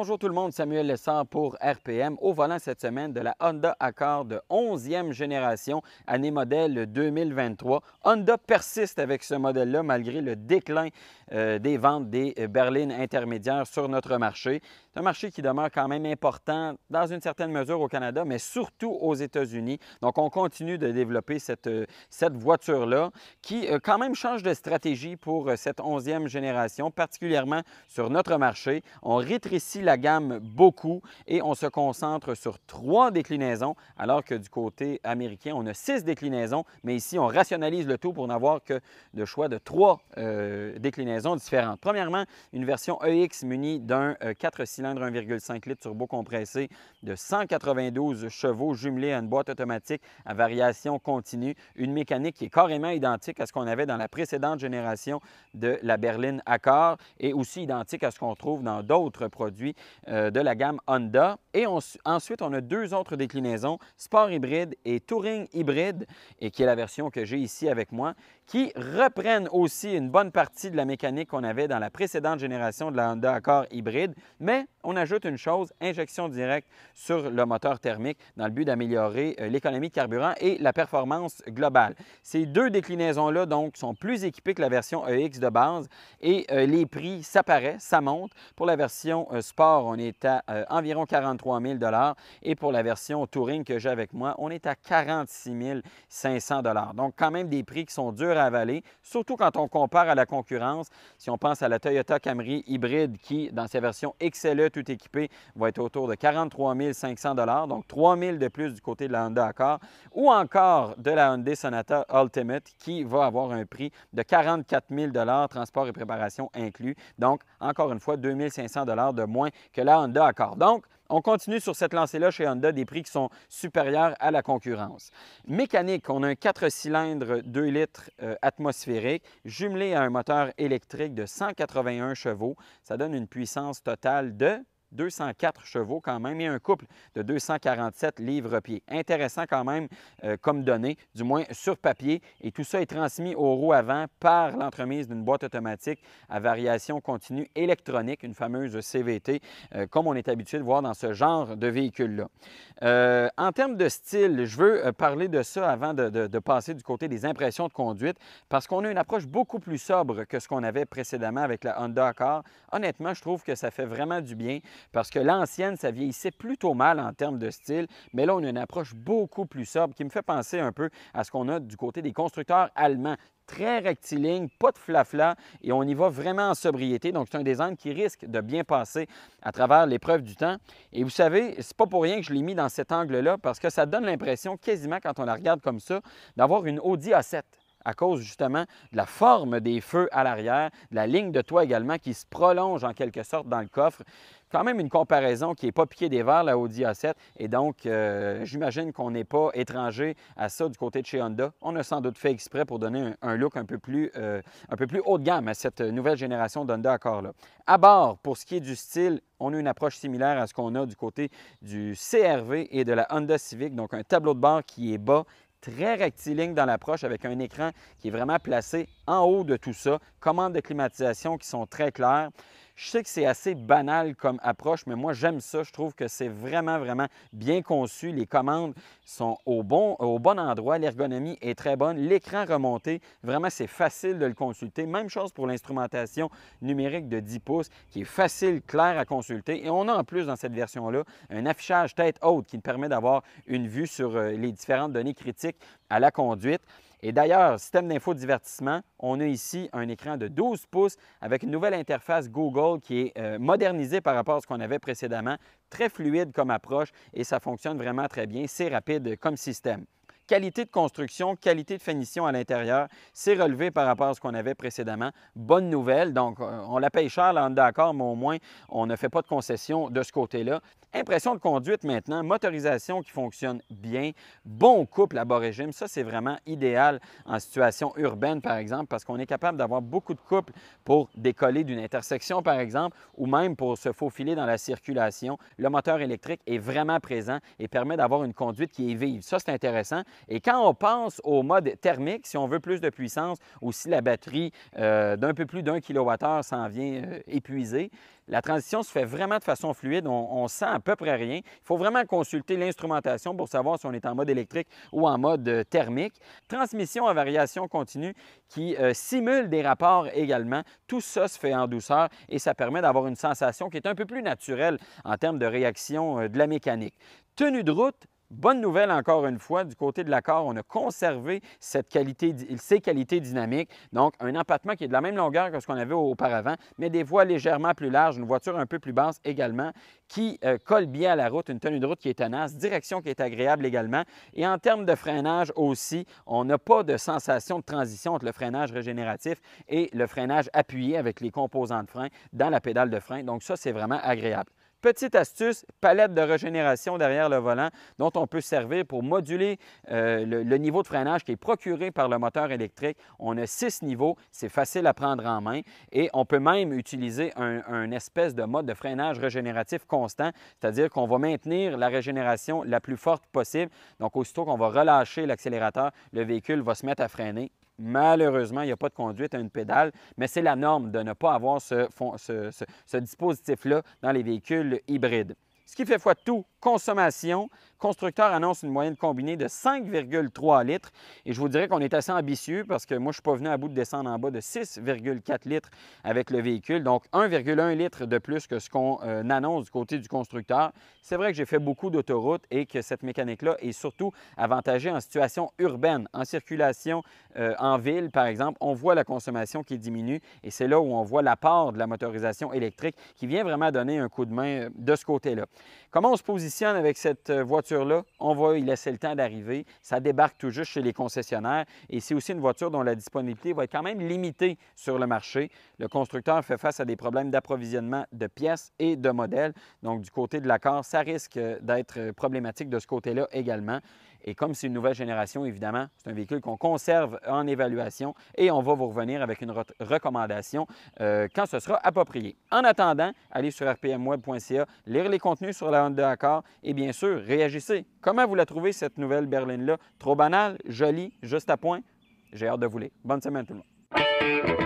Bonjour tout le monde, Samuel Lessard pour RPM. Au volant cette semaine de la Honda Accord de 11e génération, année modèle 2023. Honda persiste avec ce modèle-là malgré le déclin des ventes des berlines intermédiaires sur notre marché. C'est un marché qui demeure quand même important dans une certaine mesure au Canada, mais surtout aux États-Unis. Donc, on continue de développer cette voiture-là qui quand même change de stratégie pour cette 11e génération, particulièrement sur notre marché. On rétrécit la gamme beaucoup et on se concentre sur 3 déclinaisons, alors que du côté américain, on a 6 déclinaisons, mais ici, on rationalise le tout pour n'avoir que le choix de 3 déclinaisons différentes. Premièrement, une version EX munie d'un 4 cylindres 1,5 litres turbo-compressé de 192 chevaux jumelé à une boîte automatique à variation continue, une mécanique qui est carrément identique à ce qu'on avait dans la précédente génération de la berline Accord et aussi identique à ce qu'on trouve dans d'autres produits de la gamme Honda. Et ensuite, on a 2 autres déclinaisons, Sport hybride et Touring hybride, et qui est la version que j'ai ici avec moi, qui reprennent aussi une bonne partie de la mécanique qu'on avait dans la précédente génération de la Honda Accord hybride, mais on ajoute une chose, injection directe sur le moteur thermique dans le but d'améliorer l'économie de carburant et la performance globale. Ces 2 déclinaisons-là, donc, sont plus équipées que la version EX de base et les prix, ça paraît, ça monte. Pour la version Sport, on est à environ 43 000 et pour la version Touring que j'ai avec moi, on est à 46 500 $. Donc, quand même des prix qui sont durs à avaler, surtout quand on compare à la concurrence. Si on pense à la Toyota Camry hybride qui, dans sa version XLE tout équipée, va être autour de 43 500 $, donc 3 000 de plus du côté de la Honda Accord, ou encore de la Hyundai Sonata Ultimate qui va avoir un prix de 44 000 $, transport et préparation inclus. Donc, encore une fois, 2 500 $ de moins que la Honda Accord. Donc, on continue sur cette lancée-là chez Honda, des prix qui sont supérieurs à la concurrence. Mécanique, on a un 4 cylindres 2 litres atmosphérique jumelé à un moteur électrique de 181 chevaux. Ça donne une puissance totale de 204 chevaux quand même et un couple de 247 livres-pieds. Intéressant quand même comme données, du moins sur papier. Et tout ça est transmis aux roues avant par l'entremise d'une boîte automatique à variation continue électronique, une fameuse CVT, comme on est habitué de voir dans ce genre de véhicule-là. En termes de style, je veux parler de ça avant de passer du côté des impressions de conduite parce qu'on a une approche beaucoup plus sobre que ce qu'on avait précédemment avec la Honda Accord. Honnêtement, je trouve que ça fait vraiment du bien parce que l'ancienne, ça vieillissait plutôt mal en termes de style, mais là, on a une approche beaucoup plus sobre qui me fait penser un peu à ce qu'on a du côté des constructeurs allemands. Très rectiligne, pas de flafla et on y va vraiment en sobriété. Donc, c'est un design qui risque de bien passer à travers l'épreuve du temps. Et vous savez, c'est pas pour rien que je l'ai mis dans cet angle-là parce que ça donne l'impression, quasiment quand on la regarde comme ça, d'avoir une Audi A7 à cause justement de la forme des feux à l'arrière, de la ligne de toit également qui se prolonge en quelque sorte dans le coffre. Quand même une comparaison qui n'est pas piquée des verres, la Audi A7, et donc j'imagine qu'on n'est pas étranger à ça du côté de chez Honda. On a sans doute fait exprès pour donner un look un peu plus haut de gamme à cette nouvelle génération d'Honda Accord-là. À bord, pour ce qui est du style, on a une approche similaire à ce qu'on a du côté du CR-V et de la Honda Civic, donc un tableau de bord qui est bas, très rectiligne dans l'approche avec un écran qui est vraiment placé en haut de tout ça, commandes de climatisation qui sont très claires. Je sais que c'est assez banal comme approche, mais moi, j'aime ça. Je trouve que c'est vraiment, vraiment bien conçu. Les commandes sont au bon endroit. L'ergonomie est très bonne. L'écran remonté, vraiment, c'est facile de le consulter. Même chose pour l'instrumentation numérique de 10 pouces qui est facile, clair à consulter. Et on a en plus dans cette version-là un affichage tête haute qui nous permet d'avoir une vue sur les différentes données critiques à la conduite. Et d'ailleurs, système d'infodivertissement, on a ici un écran de 12 pouces avec une nouvelle interface Google qui est modernisée par rapport à ce qu'on avait précédemment. Très fluide comme approche et ça fonctionne vraiment très bien. C'est rapide comme système. Qualité de construction, qualité de finition à l'intérieur, c'est relevé par rapport à ce qu'on avait précédemment. Bonne nouvelle, donc on la paye cher, la Honda Accord, mais au moins on ne fait pas de concession de ce côté-là. Impression de conduite maintenant, motorisation qui fonctionne bien, bon couple à bas régime, ça c'est vraiment idéal en situation urbaine par exemple parce qu'on est capable d'avoir beaucoup de couple pour décoller d'une intersection par exemple ou même pour se faufiler dans la circulation. Le moteur électrique est vraiment présent et permet d'avoir une conduite qui est vive. Ça c'est intéressant. Et quand on passe au mode thermique, si on veut plus de puissance ou si la batterie d'un peu plus d'1 kWh s'en vient épuisée, la transition se fait vraiment de façon fluide, on sent à peu près rien. Il faut vraiment consulter l'instrumentation pour savoir si on est en mode électrique ou en mode thermique. Transmission à variation continue qui simule des rapports également. Tout ça se fait en douceur et ça permet d'avoir une sensation qui est un peu plus naturelle en termes de réaction de la mécanique. Tenue de route, bonne nouvelle encore une fois, du côté de l'Accord, on a conservé ces qualités dynamiques. Donc, un empattement qui est de la même longueur que ce qu'on avait auparavant, mais des voies légèrement plus larges, une voiture un peu plus basse également, qui colle bien à la route, une tenue de route qui est tenace, direction qui est agréable également. Et en termes de freinage aussi, on n'a pas de sensation de transition entre le freinage régénératif et le freinage appuyé avec les composants de frein dans la pédale de frein. Donc ça, c'est vraiment agréable. Petite astuce, palette de régénération derrière le volant dont on peut servir pour moduler le niveau de freinage qui est procuré par le moteur électrique. On a 6 niveaux, c'est facile à prendre en main et on peut même utiliser un espèce de mode de freinage régénératif constant, c'est-à-dire qu'on va maintenir la régénération la plus forte possible. Donc, aussitôt qu'on va relâcher l'accélérateur, le véhicule va se mettre à freiner. Malheureusement, il n'y a pas de conduite à une pédale, mais c'est la norme de ne pas avoir ce dispositif-là dans les véhicules hybrides. Ce qui fait foi de tout, consommation. Constructeur annonce une moyenne combinée de 5,3 litres. Et je vous dirais qu'on est assez ambitieux parce que moi, je ne suis pas venu à bout de descendre en bas de 6,4 litres avec le véhicule. Donc, 1,1 litre de plus que ce qu'on annonce du côté du constructeur. C'est vrai que j'ai fait beaucoup d'autoroutes et que cette mécanique-là est surtout avantagée en situation urbaine, en circulation en ville, par exemple. On voit la consommation qui diminue et c'est là où on voit l'apport de la motorisation électrique qui vient vraiment donner un coup de main de ce côté-là. Comment on se positionne avec cette voiture-là? On va y laisser le temps d'arriver. Ça débarque tout juste chez les concessionnaires et c'est aussi une voiture dont la disponibilité va être quand même limitée sur le marché. Le constructeur fait face à des problèmes d'approvisionnement de pièces et de modèles. Donc, du côté de l'Accord, ça risque d'être problématique de ce côté-là également. Et comme c'est une nouvelle génération, évidemment, c'est un véhicule qu'on conserve en évaluation et on va vous revenir avec une recommandation quand ce sera approprié. En attendant, allez sur rpmweb.ca, lire les contenus sur la Honda Accord et bien sûr, réagissez. Comment vous la trouvez, cette nouvelle berline-là? Trop banale, jolie, juste à point? J'ai hâte de vous lire. Bonne semaine tout le monde.